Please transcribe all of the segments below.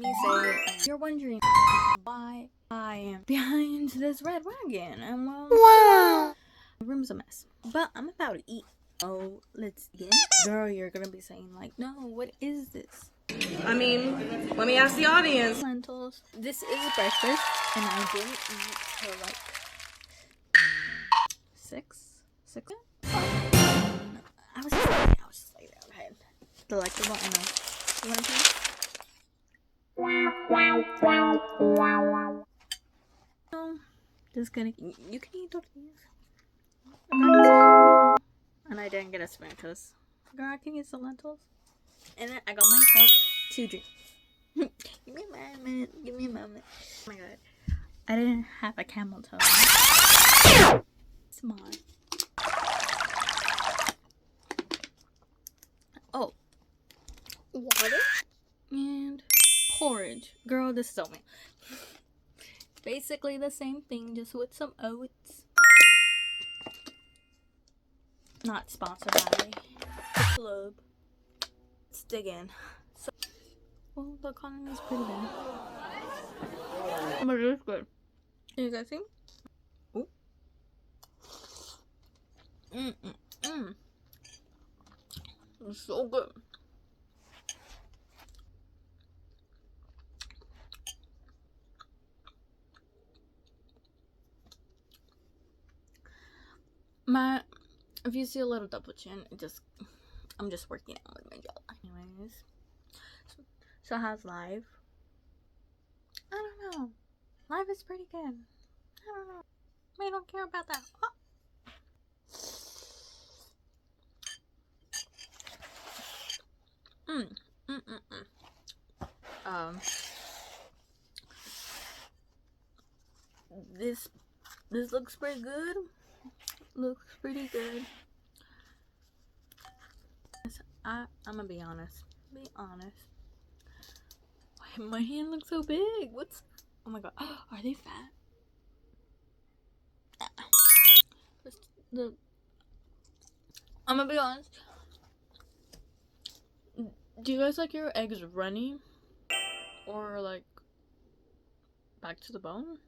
me say, you're wondering why I am behind this red wagon, and well, wow, the room's a mess, but I'm about to eat. Oh, let's begin. Girl, you're gonna be saying like, no, what is this? I mean, let me ask the audience. Lentils. This is breakfast, and I didn't eat till like 6. I was just like that. I had delectable enough. You want to taste? No, just kidding. You can eat tortillas. And I didn't get a spoon because, girl, I can use the lentils. And then I got myself 2 drinks. Give me a moment. Give me a moment. Oh my god. I didn't have a camel toe. Come on. Oh. Water and porridge. Girl, this is so me. Basically the same thing, just with some oats. Not sponsored by the club. Let's dig in. So, well, the economy is pretty bad. But it's good. You guys see? Ooh. It's so good. If you see a little double chin, I'm just working out with my jaw. Anyways, so how's life? I don't know. Life is pretty good. I don't know. I don't care about that. This looks pretty good. Looks pretty good. I'm gonna be honest. Why my hand looks so big? What's? Oh my god. Are they fat? I'm gonna be honest. Do you guys like your eggs runny? Or like back to the bone?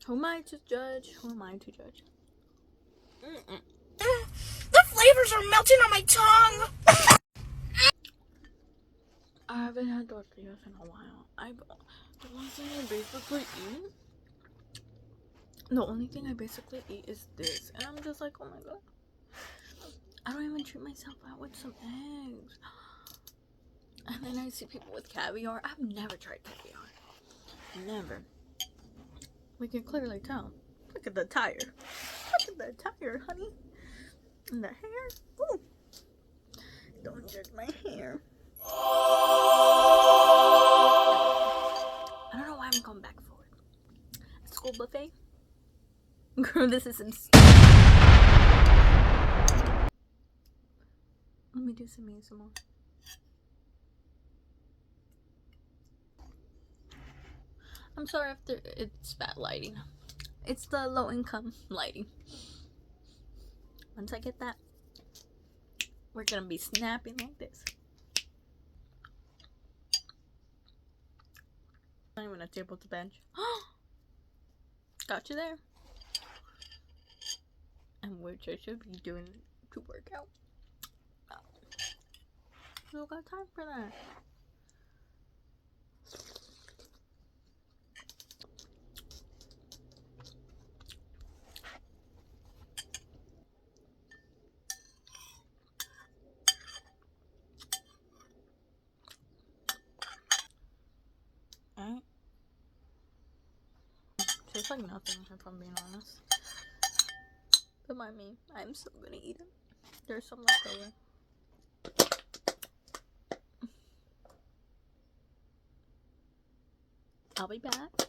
Who am I to judge? The flavors are melting on my tongue. I haven't had tortillas in a while. The only thing I basically eat is this, and I'm just like, oh my god. I don't even treat myself out with some eggs. And then I see people with caviar. I've never tried caviar. Never. We can clearly tell. Look at the tire. Honey. And the hair. Ooh. Don't judge my hair. I don't know why I'm going back for it. A school buffet? Girl, this is insane. Let me do some more. I'm sorry if it's bad lighting. It's the low income lighting. Once I get that, we're gonna be snapping like this. Not even a table to bench. Got you there. And which I should be doing to work out. Still got time for that. Alright. Tastes like nothing, if I'm being honest. But mind me, I'm still gonna eat it. There's some left over. I'll be back.